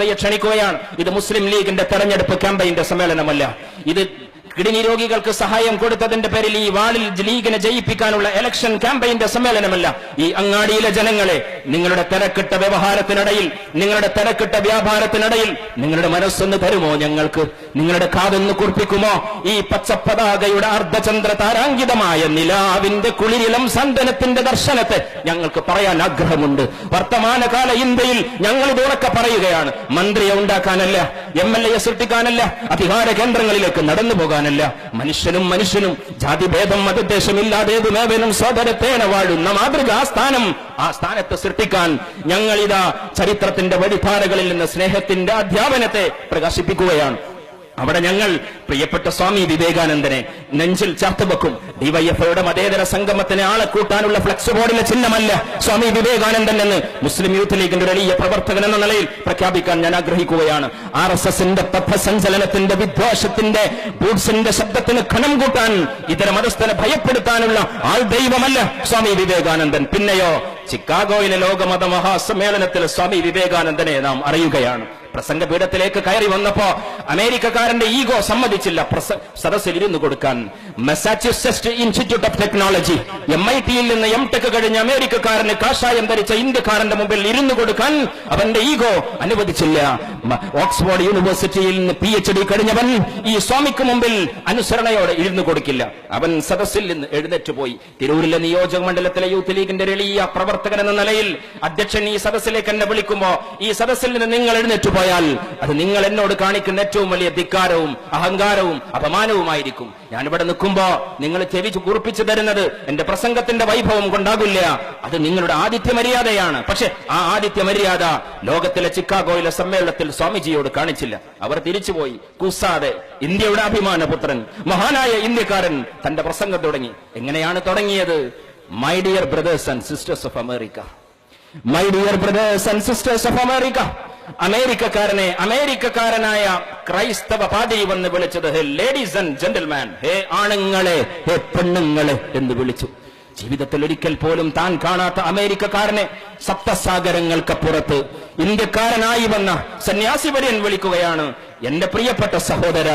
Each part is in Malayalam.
ശ്രദ്ധയെ ക്ഷണിക്കുകയാണ്. ഇത് മുസ്ലിം ലീഗിന്റെ തെരഞ്ഞെടുപ്പ് ക്യാമ്പയിന്റെ സമ്മേളനമല്ല. ഇത് കിഡ്നി രോഗികൾക്ക് സഹായം കൊടുത്തതിന്റെ പേരിൽ ഈ വാളിൽ ലീഗിനെ ജയിപ്പിക്കാനുള്ള ഇലക്ഷൻ ക്യാമ്പയിന്റെ സമ്മേളനമല്ല. ഈ അങ്ങാടിയിലെ ജനങ്ങളെ, നിങ്ങളുടെ തിരക്കിട്ട വ്യവഹാരത്തിനിടയിൽ, നിങ്ങളുടെ തിരക്കിട്ട വ്യാപാരത്തിനിടയിൽ നിങ്ങളുടെ മനസ്സൊന്ന് തരുമോ ഞങ്ങൾക്ക്? നിങ്ങളുടെ കാതൊന്ന് കുറിപ്പിക്കുമോ? ഈ പച്ചപ്പതാകയുടെ അർദ്ധചന്ദ്ര താരാങ്കിതമായ നിലാവിന്റെ കുളിരിളം സന്തനത്തിന്റെ ദർശനത്തെ ഞങ്ങൾക്ക് പറയാൻ ആഗ്രഹമുണ്ട്. വർത്തമാനകാല ഇന്ത്യയിൽ ഞങ്ങൾ ഇതുറക്കെ പറയുകയാണ്. മന്ത്രിയെ ഉണ്ടാക്കാനല്ല, MLA സൃഷ്ടിക്കാനല്ല, അധികാര കേന്ദ്രങ്ങളിലേക്ക് നടന്നു പോകാനല്ല. മനുഷ്യനും മനുഷ്യനും ജാതിഭേദം മതദ്ദേശമില്ലാതേതുമേവനും സോദരത്തേന വാഴുന്ന മാതൃകാ സ്ഥാനം, ആ സ്ഥാനത്ത് സൃഷ്ടിക്കാൻ ഞങ്ങളിതാ ചരിത്രത്തിന്റെ വഴിധാരകളിൽ നിന്ന് സ്നേഹത്തിന്റെ അധ്യാപനത്തെ പ്രകാശിപ്പിക്കുകയാണ്. അവിടെ ഞങ്ങൾ പ്രിയപ്പെട്ട സ്വാമി വിവേകാനന്ദനെ നെഞ്ചിൽ ചേർത്ത് വെക്കും. ഡിവൈഎഫ്ഐയുടെ മതേതര സംഗമത്തിന് ആളെ കൂട്ടാനുള്ള ഫ്ലെക്സ് ബോർഡിലെ ചിഹ്നമല്ല സ്വാമി വിവേകാനന്ദൻ എന്ന് മുസ്ലിം യൂത്ത് ലീഗിന്റെ വലിയ പ്രവർത്തകൻ എന്ന നിലയിൽ പ്രഖ്യാപിക്കാൻ ഞാൻ ആഗ്രഹിക്കുകയാണ്. RSSന്റെ പഥസഞ്ചലനത്തിന്റെ വിദ്വേഷത്തിന്റെ ബൂട്ട്സിന്റെ ശബ്ദത്തിന് ഖനം കൂട്ടാൻ, ഇതര മതസ്ഥനെ ഭയപ്പെടുത്താനുള്ള ആൾ ദൈവമല്ല സ്വാമി വിവേകാനന്ദൻ. പിന്നെയോ ചിക്കാഗോയിലെ ലോകമത മഹാസമ്മേളനത്തിൽ സ്വാമി വിവേകാനന്ദനെ നാം അറിയുകയാണ്. പ്രസംഗപീഠത്തിലേക്ക് കയറി വന്നപ്പോ അമേരിക്കക്കാരന്റെ ഈഗോ സമ്മതിച്ചില്ല സദസ്സിൽ ഇരുന്നു കൊടുക്കാൻ. മസാച്യുസെറ്റ്സ് ഇൻസ്റ്റിറ്റ്യൂട്ട് ഓഫ് ടെക്നോളജി, MITയിൽ നിന്ന് M.Tech കഴിഞ്ഞ അമേരിക്കക്കാരന് കാഷായം ധരിച്ച ഇന്ത്യക്കാരന്റെ മുമ്പിൽ ഇരുന്നു കൊടുക്കാൻ അവന്റെ ഈഗോ അനുവദിച്ചില്ല. ഓക്സ്ഫോർഡ് യൂണിവേഴ്സിറ്റിയിൽ നിന്ന് PhD കഴിഞ്ഞവൻ ഈ സ്വാമിക്ക് മുമ്പിൽ അനുസരണയോടെ ഇരുന്നു കൊടുക്കില്ല. അവൻ സദസ്സിൽ നിന്ന് എഴുന്നേറ്റ് പോയി. തിരൂരിലെ നിയോജക മണ്ഡലത്തിലെ യൂത്ത് ലീഗിന്റെ വലിയ പ്രവർത്തകൻ എന്ന നിലയിൽ അധ്യക്ഷൻ ഈ സദസ്സിലേക്ക് എന്നെ വിളിക്കുമ്പോ, ഈ സദസ്സിൽ നിന്ന് നിങ്ങൾ എഴുന്നേറ്റ് പോയാൽ അത് നിങ്ങൾ എന്നോട് കാണിക്കുന്ന ഏറ്റവും വലിയ ധിക്കാരവും അഹങ്കാരവും അപമാനവുമായിരിക്കും. ഞാനിവിടെ നിൽക്കുമ്പോ നിങ്ങൾ ചെവി കുറിപ്പിച്ചു തരുന്നത് എന്റെ പ്രസംഗത്തിന്റെ വൈഭവം കൊണ്ടാകില്ല, അത് നിങ്ങളുടെ ആതിഥ്യ മര്യാദയാണ്. പക്ഷെ ആ ആതിഥ്യ മര്യാദ ലോകത്തിലെ ചിക്കാഗോയിലെ സമ്മേളനത്തിൽ സ്വാമിജിയോട് കാണിച്ചില്ല. അവർ തിരിച്ചുപോയി കൂസാതെ. ഇന്ത്യയുടെ അഭിമാനപുത്രൻ, മഹാനായ ഇന്ത്യക്കാരൻ തന്റെ പ്രസംഗം തുടങ്ങി. എങ്ങനെയാണ് തുടങ്ങിയത്? My dear brothers and sisters of America, my dear brothers and sisters of America. അമേരിക്കക്കാരനെ അമേരിക്കക്കാരനായ ക്രൈസ്തവ പാതിരി വന്ന് വിളിച്ചത് ഹേ ലേഡീസ് ആൻഡ് ജെന്റിൽമാൻ, ഹേ ആണുങ്ങളെ, ഹേ പെണ്ണുങ്ങളെ എന്ന് വിളിച്ചു. ജീവിതത്തിൽ ഒരിക്കൽ പോലും താൻ കാണാത്ത അമേരിക്കക്കാരനെ സപ്തസാഗരങ്ങൾക്കപ്പുറത്ത് ഇന്ത്യക്കാരനായി വന്ന സന്യാസി വര്യൻ വിളിക്കുകയാണ്, എന്റെ പ്രിയപ്പെട്ട സഹോദര,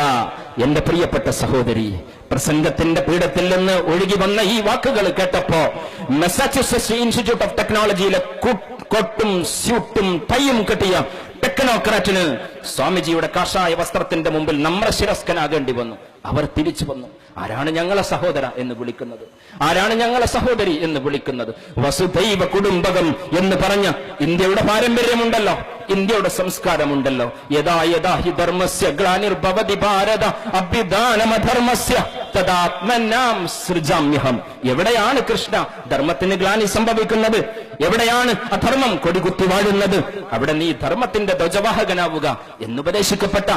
എന്റെ പ്രിയപ്പെട്ട സഹോദരി. പ്രസംഗത്തിന്റെ പീഠത്തിൽ നിന്ന് ഒഴുകി വന്ന ഈ വാക്കുകൾ കേട്ടപ്പോ മസാച്യുസെറ്റ്സ് ഇൻസ്റ്റിറ്റ്യൂട്ട് ഓഫ് ടെക്നോളജിയിലെ കൊട്ടും സ്യൂട്ടും ടൈയും കെട്ടിയ ടെക്നോക്രാറ്റിന് സ്വാമിജിയുടെ കാഷായ വസ്ത്രത്തിന്റെ മുമ്പിൽ നമ്രശിരസ്കനാകേണ്ടി വന്നു. അവർ തിരിച്ചു വന്നു. ആരാണ് ഞങ്ങളെ സഹോദര എന്ന് വിളിക്കുന്നത്? ആരാണ് ഞങ്ങളെ സഹോദരി എന്ന് വിളിക്കുന്നത്? വസുദൈവ കുടുംബകം എന്ന് പറഞ്ഞ ഇന്ത്യയുടെ പാരമ്പര്യമുണ്ടല്ലോ, ഇന്ത്യയുടെ സംസ്കാരമുണ്ടല്ലോ. യഥാ യഥാ ഹി ധർമ്മസ്യ ഗ്ലാനിർഭവതി ഭാരത അഭ്യുദാനമധർമ്മസ്യ തദാത്മനാം സൃജാമ്യഹം. എവിടെയാണ് കൃഷ്ണ ധർമ്മത്തിന് ഗ്ലാനി സംഭവിക്കുന്നത്? എവിടെയാണ് അധർമ്മം കൊടികുത്തി വാഴുന്നത്? അവിടെ നീ ധർമ്മത്തിന്റെ ധ്വജവാഹകനാവുക എന്നുപദേശിക്കപ്പെട്ട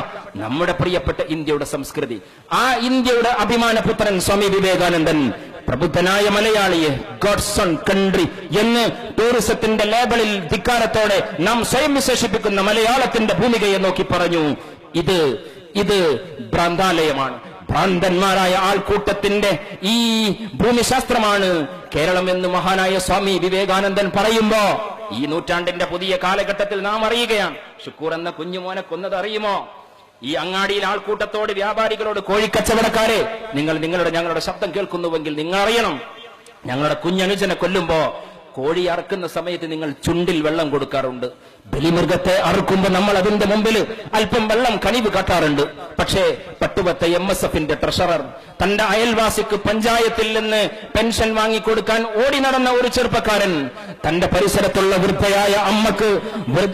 നമ്മുടെ പ്രിയപ്പെട്ട ഇന്ത്യയുടെ സംസ്കൃതി, ആ ഇന്ത്യയുടെ അഭിമാനപുത്രൻ സ്വാമി വിവേകാനന്ദൻ പ്രബുദ്ധനായ മലയാളിയെ ഗോഡ്സ് ഓൺ കൺട്രി എന്ന് ടൂറിസത്തിന്റെ ലേബലിൽ ധിക്കാരത്തോടെ നാം സ്വയം വിശേഷിപ്പിക്കുന്ന മലയാളത്തിന്റെ ഭൂമികയെ നോക്കി പറഞ്ഞു, ഇത് ഭ്രാന്താലയമാണ്, ഭ്രാന്തന്മാരായ ആൾക്കൂട്ടത്തിന്റെ ഈ ഭൂമിശാസ്ത്രമാണ് കേരളം എന്ന് മഹാനായ സ്വാമി വിവേകാനന്ദൻ പറയുമ്പോ ഈ നൂറ്റാണ്ടിന്റെ പുതിയ കാലഘട്ടത്തിൽ നാം അറിയുകയാണ്. ഷുക്കൂർ എന്ന കുഞ്ഞുമോനെ കൊന്നത് അറിയുമോ? ഈ അങ്ങാടിയിൽ ആൾക്കൂട്ടത്തോട്, വ്യാപാരികളോട്, കോഴിക്കച്ചവടക്കാരെ, ഞങ്ങളുടെ ശബ്ദം കേൾക്കുന്നുവെങ്കിൽ നിങ്ങൾ അറിയണം, ഞങ്ങളുടെ കുഞ്ഞനുജനെ കൊല്ലുമ്പോ കോഴി അറുക്കുന്ന സമയത്ത് നിങ്ങൾ ചുണ്ടിൽ വെള്ളം കൊടുക്കാറുണ്ട്. ബലിമൃഗത്തെ അറുക്കുമ്പോൾ നമ്മൾ അതിന്റെ മുമ്പിൽ അല്പം വെള്ളം കനിവ് കാട്ടാറുണ്ട്. പക്ഷേ പട്ടുവത്തെ MSFന്റെ ട്രഷറർ തന്റെ അയൽവാസിക്ക് പഞ്ചായത്തിൽ നിന്ന് പെൻഷൻ വാങ്ങിക്കൊടുക്കാൻ ഓടി നടന്ന ഒരു ചെറുപ്പക്കാരൻ, തന്റെ പരിസരത്തുള്ള വൃദ്ധയായ അമ്മക്ക്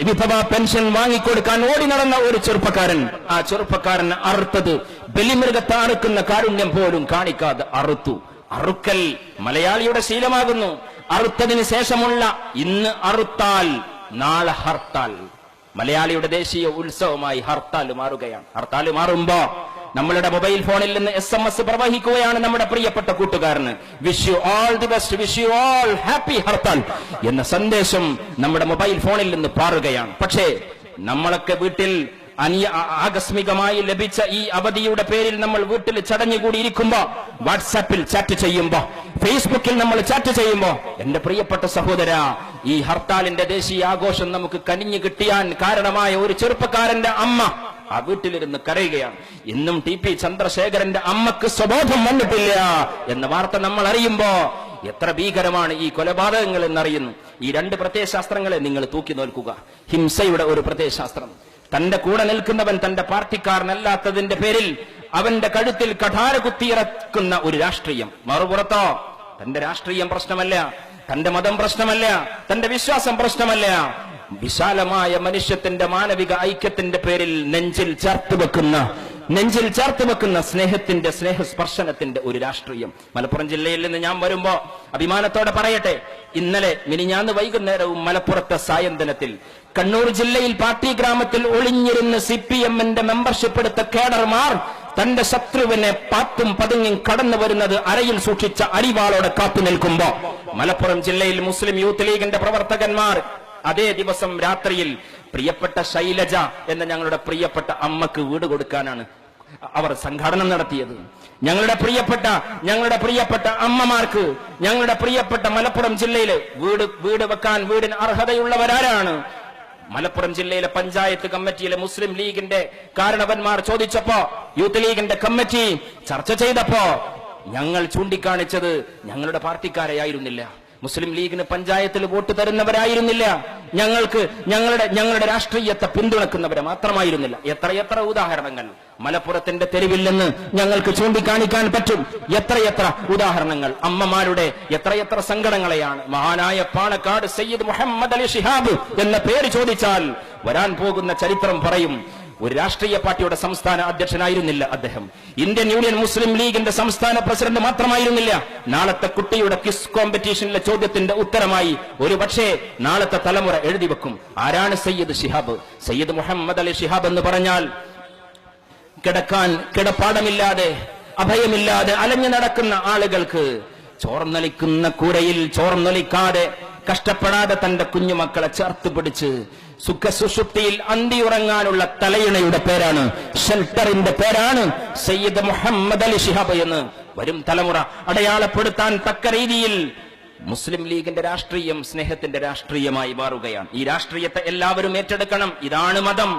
വിധവാ പെൻഷൻ വാങ്ങിക്കൊടുക്കാൻ ഓടി നടന്ന ഒരു ചെറുപ്പക്കാരൻ, ആ ചെറുപ്പക്കാരൻ അറുത്തത് ബലിമൃഗത്തെ അറുക്കുന്ന കാരുണ്യം പോലും കാണിക്കാതെ അറുത്തു. അറുക്കൽ മലയാളിയുടെ ശീലമാകുന്നു. അറുത്തതിന് ശേഷമുള്ള ഇന്ന് അറുത്താൽ നാളെ ഹർത്താൽ മലയാളിയുടെ ദേശീയ ഉത്സവമായി ഹർത്താൽ മാറുകയാണ്. ഹർത്താൽ മാറുമ്പോ നമ്മളുടെ മൊബൈൽ ഫോണിൽ നിന്ന് SMS പ്രവഹിക്കുകയാണ് നമ്മുടെ പ്രിയപ്പെട്ട കൂട്ടുകാരന്, wish you all the best, wish you all happy hartal എന്ന സന്ദേശം നമ്മുടെ മൊബൈൽ ഫോണിൽ നിന്ന് പാറുകയാണ്. പക്ഷേ നമ്മളൊക്കെ വീട്ടിൽ ആകസ്മികമായി ലഭിച്ച ഈ അവധിയുടെ പേരിൽ നമ്മൾ വീട്ടിൽ ചടഞ്ഞുകൂടിയിരിക്കുമ്പോ, വാട്സാപ്പിൽ ചാറ്റ് ചെയ്യുമ്പോ, ഫേസ്ബുക്കിൽ നമ്മൾ ചാറ്റ് ചെയ്യുമ്പോ, എന്റെ പ്രിയപ്പെട്ട സഹോദര, ഈ ഹർത്താലിന്റെ ദേശീയ ആഘോഷം നമുക്ക് കനിഞ്ഞു കിട്ടിയാൻ കാരണമായ ഒരു ചെറുപ്പക്കാരന്റെ അമ്മ ആ വീട്ടിലിരുന്ന് കരയുകയാണ്. ഇന്നും ടി.പി. ചന്ദ്രശേഖരന്റെ അമ്മക്ക് സ്വബോധം വന്നിട്ടില്ല എന്ന വാർത്ത നമ്മൾ അറിയുമ്പോ എത്ര ഭീകരമാണ് ഈ കൊലപാതകങ്ങൾ എന്നറിയുന്നു. ഈ രണ്ട് പ്രത്യയശാസ്ത്രങ്ങളെ നിങ്ങൾ തൂക്കി നോക്കുക. ഹിംസയുടെ ഒരു പ്രത്യയശാസ്ത്രം, തന്റെ കൂടെ നിൽക്കുന്നവൻ തന്റെ പാർട്ടിക്കാരനല്ലാത്തതിന്റെ പേരിൽ അവന്റെ കഴുത്തിൽ കഠാര കുത്തിയിറക്കുന്ന ഒരു രാഷ്ട്രീയം. മറുപുറത്തോ തന്റെ രാഷ്ട്രീയം പ്രശ്നമല്ല, തന്റെ മതം പ്രശ്നമല്ല, തന്റെ വിശ്വാസം പ്രശ്നമല്ല, വിശാലമായ മനുഷ്യത്തിന്റെ മാനവിക ഐക്യത്തിന്റെ പേരിൽ നെഞ്ചിൽ ചേർത്ത് വെക്കുന്ന സ്നേഹത്തിന്റെ സ്നേഹസ്പർശനത്തിന്റെ ഒരു രാഷ്ട്രീയം. മലപ്പുറം ജില്ലയിൽ നിന്ന് ഞാൻ വരുമ്പോ അഭിമാനത്തോടെ പറയട്ടെ, ഇന്നലെ മിനിഞ്ഞാന്ന് വൈകുന്നേരവും മലപ്പുറത്തെ സായന്തനത്തിൽ കണ്ണൂർ ജില്ലയിൽ പാർട്ടി ഗ്രാമത്തിൽ ഒളിഞ്ഞിരുന്ന് CPM-ന്റെ മെമ്പർഷിപ്പ് എടുത്ത കേഡർമാർ തന്റെ ശത്രുവിനെ പാത്തും പതുങ്ങിയും കടന്നു വരുന്നത് അരയിൽ സൂക്ഷിച്ച അരിവാളോടെ കാത്തു നിൽക്കുമ്പോ, മലപ്പുറം ജില്ലയിൽ മുസ്ലിം യൂത്ത് ലീഗിന്റെ പ്രവർത്തകന്മാർ അതേ ദിവസം രാത്രിയിൽ പ്രിയപ്പെട്ട ശൈലജ എന്ന ഞങ്ങളുടെ പ്രിയപ്പെട്ട അമ്മക്ക് വീട് കൊടുക്കാനാണ് അവർ സംഘാടനം നടത്തിയത്. ഞങ്ങളുടെ പ്രിയപ്പെട്ട അമ്മമാർക്ക്, ഞങ്ങളുടെ പ്രിയപ്പെട്ട മലപ്പുറം ജില്ലയില് വീട് വെക്കാൻ വീടിന് അർഹതയുള്ളവരാരാണ്? മലപ്പുറം ജില്ലയിലെ പഞ്ചായത്ത് കമ്മിറ്റിയിലെ മുസ്ലിം ലീഗിന്റെ കാരണവന്മാർ ചോദിച്ചപ്പോ, യൂത്ത് ലീഗിന്റെ കമ്മിറ്റി ചർച്ച ചെയ്തപ്പോ ഞങ്ങൾ ചൂണ്ടിക്കാണിച്ചത് ഞങ്ങളുടെ പാർട്ടിക്കാരെയായിരുന്നില്ല, മുസ്ലിം ലീഗിന് പഞ്ചായത്തിൽ വോട്ട് തരുന്നവരായിരുന്നില്ല, ഞങ്ങളുടെ രാഷ്ട്രീയത്തെ പിന്തുണക്കുന്നവരെ മാത്രമായിരുന്നില്ല. എത്രയെത്ര ഉദാഹരണങ്ങൾ മലപ്പുറത്തിന്റെ തെരുവിൽ നിന്ന് ഞങ്ങൾക്ക് ചൂണ്ടിക്കാണിക്കാൻ പറ്റും. എത്രയെത്ര ഉദാഹരണങ്ങൾ. അമ്മമാരുടെ എത്രയെത്ര സങ്കടങ്ങളെയാണ്. മഹാനായ പാണക്കാട് സയ്യിദ് മുഹമ്മദ് അലി ശിഹാബ് എന്ന പേര് ചോദിച്ചാൽ വരാൻ പോകുന്ന ചരിത്രം പറയും. ഒരു രാഷ്ട്രീയ പാർട്ടിയുടെ സംസ്ഥാന അധ്യക്ഷനായിരുന്നില്ല അദ്ദേഹം. ഇന്ത്യൻ യൂണിയൻ മുസ്ലിം ലീഗിന്റെ സംസ്ഥാന പ്രസിഡന്റ് മാത്രമായിരുന്നില്ല. നാളത്തെ കുട്ടിയുടെ ക്വിസ് കോമ്പറ്റീഷനിലെ ചോദ്യത്തിന്റെ ഉത്തരമായി ഒരു പക്ഷേ നാളത്തെ തലമുറ എഴുതി വെക്കും, ആരാണ് സയ്യിദ് ശിഹാബ്? സയ്യിദ് മുഹമ്മദ് അലി ശിഹാബ് എന്ന് പറഞ്ഞാൽ കിടക്കാൻ കിടപ്പാടമില്ലാതെ, അഭയമില്ലാതെ അലഞ്ഞു നടക്കുന്ന ആളുകൾക്ക് ചോർന്നൊലിക്കുന്ന കൂരയിൽ ചോർന്നൊലിക്കാതെ, കഷ്ടപ്പെടാതെ തന്റെ കുഞ്ഞുമക്കളെ ചേർത്ത് പിടിച്ച് സുഖസുഷുപ്തിയിൽ അന്തിയുറങ്ങാനുള്ള തലയിണയുടെ പേരാണ്, ഷെൽട്ടറിന്റെ പേരാണ് സയ്യിദ് മുഹമ്മദ് അലി ശിഹാബ് എന്ന് വരും തലമുറ അടയാളപ്പെടുത്താൻ തക്ക രീതിയിൽ മുസ്ലിം ലീഗിന്റെ രാഷ്ട്രീയം സ്നേഹത്തിന്റെ രാഷ്ട്രീയമായി മാറുകയാണ്. ഈ രാഷ്ട്രീയത്തെ എല്ലാവരും ഏറ്റെടുക്കണം. ഇതാണ് മതം,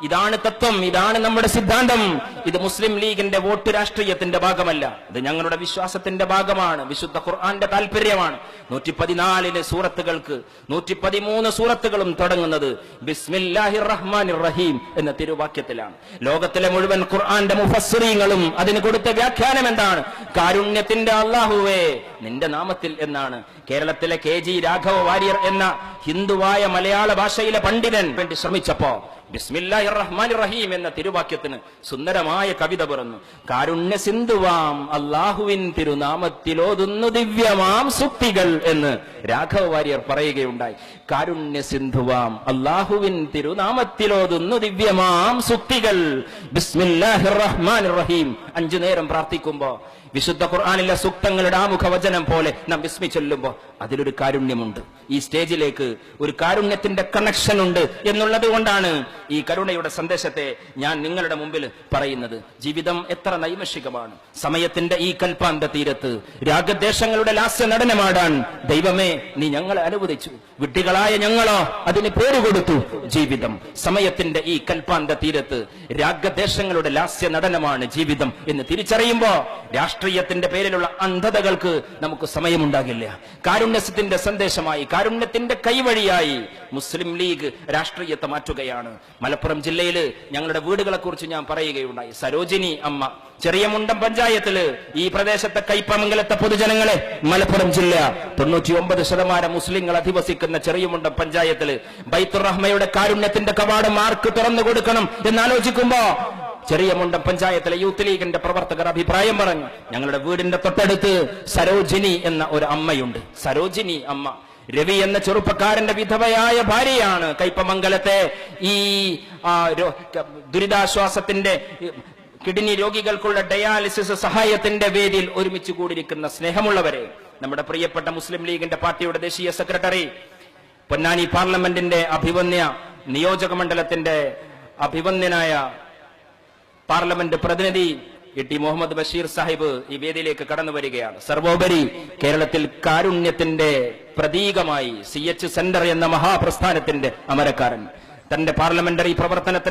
ഇതാണ് തത്വം, ഇതാണ് നമ്മുടെ സിദ്ധാന്തം. ഇത് മുസ്ലിം ലീഗിന്റെ വോട്ട് രാഷ്ട്രീയത്തിന്റെ ഭാഗമല്ല, ഇത് ഞങ്ങളുടെ വിശ്വാസത്തിന്റെ ഭാഗമാണ്. വിശുദ്ധ ഖുർആന്റെ താല്പര്യമാണ്. 114 സൂറത്തുകൾക്ക് 113 സൂറത്തുകളും തുടങ്ങുന്നത് ബിസ്മില്ലാഹിർ റഹ്മാനിർ റഹീം എന്ന തിരുവാക്യത്തിലാണ്. ലോകത്തിലെ മുഴുവൻ ഖുർആന്റെ മുഫസ്സിരീങ്ങളും അതിന് കൊടുത്ത വ്യാഖ്യാനം എന്താണ്? കാരുണ്യത്തിന്റെ അല്ലാഹുവേ നിന്റെ നാമത്തിൽ എന്നാണ്. കേരളത്തിലെ KG രാഘവ വാര്യർ എന്ന ഹിന്ദുവായ മലയാള ഭാഷയിലെ പണ്ഡിതൻ വേണ്ടി ശ്രമിച്ചപ്പോ ബിസ്മില്ലാഹിർ റഹ്മാനിർ റഹീം എന്ന തിരുവാക്യത്തിന് സുന്ദരമായ കവിത പിറന്നു. കാരുണ്യ സിന്ധുവാം അല്ലാഹുവിൻ തിരുനാമത്തിലോതുന്നു ദിവ്യമാം സുക്തികൾ എന്ന് രാഘവ വാര്യർ പറയുകയുണ്ടായി. കാരുണ്യ സിന്ധുവാം അല്ലാഹുവിൻ തിരുനാമത്തിലോതുന്നു ദിവ്യമാം സുക്തികൾ. ബിസ്മില്ലാഹിർ റഹ്മാനിർ റഹീം 5 നേരം പ്രാർത്ഥിക്കുമ്പോ വിശുദ്ധ ഖുർആനിലെ സൂക്തങ്ങളുടെ ആമുഖ വചനം പോലെ നാം ബിസ്മി ചൊല്ലുമ്പോ അതിലൊരു കാരുണ്യമുണ്ട്. ഈ സ്റ്റേജിലേക്ക് ഒരു കാരുണ്യത്തിന്റെ കണക്ഷൻ ഉണ്ട് എന്നുള്ളത് കൊണ്ടാണ് ഈ കരുണയുടെ സന്ദേശത്തെ ഞാൻ നിങ്ങളുടെ മുമ്പിൽ പറയുന്നത്. ജീവിതം എത്ര നൈമിഷികമാണ്. സമയത്തിന്റെ ഈ കൽപ്പാന്ത തീരത്ത് രാഗദ്വേഷങ്ങളുടെ ലാസ്യ നടനമാടാൻ ദൈവമേ നീ ഞങ്ങളെ അനുവദിച്ചു. വിഡ്ഢികളായ ഞങ്ങളോ അതിന് പേര് കൊടുത്തു ജീവിതം. സമയത്തിന്റെ ഈ കൽപ്പാന്ത തീരത്ത് രാഗദ്വേഷങ്ങളുടെ ലാസ്യ നടനമാണ് ജീവിതം എന്ന് തിരിച്ചറിയുമ്പോ രാഷ്ട്രീയത്തിന്റെ പേരിലുള്ള അന്ധതകൾക്ക് നമുക്ക് സമയമുണ്ടാകില്ല. കാരുണ്യത്തിന്റെ സന്ദേശമായി, കാരുണ്യത്തിന്റെ കൈവഴിയായി മുസ്ലിം ലീഗ് രാഷ്ട്രീയത്തെ മാറ്റുകയാണ്. മലപ്പുറം ജില്ലയില് ഞങ്ങളുടെ വീടുകളെ കുറിച്ച് ഞാൻ പറയുകയുണ്ടായി. സരോജിനി അമ്മ ചെറിയമുണ്ടം പഞ്ചായത്തില്, ഈ പ്രദേശത്തെ കൈപ്പമംഗലത്തെ പൊതുജനങ്ങളെ, മലപ്പുറം ജില്ല 99% മുസ്ലിങ്ങൾ അധിവസിക്കുന്ന ചെറിയമുണ്ടം പഞ്ചായത്തില് ബൈത്തുർ റഹ്മയുടെ കാരുണ്യത്തിന്റെ കവാടം ആർക്ക് തുറന്നു കൊടുക്കണം എന്നാലോചിക്കുമ്പോ ചെറിയമുണ്ടം പഞ്ചായത്തിലെ യൂത്ത് ലീഗിന്റെ പ്രവർത്തകർ അഭിപ്രായം പറഞ്ഞു. ഞങ്ങളുടെ വീടിന്റെ തൊട്ടടുത്ത് സരോജിനി എന്ന ഒരു അമ്മയുണ്ട്. സരോജിനി അമ്മ രവി എന്ന ചെറുപ്പക്കാരന്റെ വിധവയായ ഭാര്യയാണ്. കൈപ്പമംഗലത്തെ ഈ ദുരിതാശ്വാസത്തിന്റെ കിഡ്നി രോഗികൾക്കുള്ള ഡയാലിസിസ് സഹായത്തിന്റെ വേദിയിൽ ഒരുമിച്ച് കൂടിയിരിക്കുന്ന സ്നേഹമുള്ളവരെ, നമ്മുടെ പ്രിയപ്പെട്ട മുസ്ലിം ലീഗിന്റെ പാർട്ടിയുടെ ദേശീയ സെക്രട്ടറി, പൊന്നാനി പാർലമെന്റിന്റെ അഭിവന്യ നിയോജക മണ്ഡലത്തിന്റെ അഭിവന്ദ്യനായ പാർലമെന്റ് പ്രതിനിധി ടി മുഹമ്മദ് ബഷീർ സാഹിബ് ഈ വേദിയിലേക്ക് കടന്നു വരികയാണ്. സർവോപരി കേരളത്തിൽ കാരുണ്യത്തിന്റെ പ്രതീകമായി CH സെന്റർ എന്ന മഹാപ്രസ്ഥാനത്തിന്റെ അമരക്കാരൻ തന്റെ പാർലമെന്ററി പ്രവർത്തനത്തിന്റെ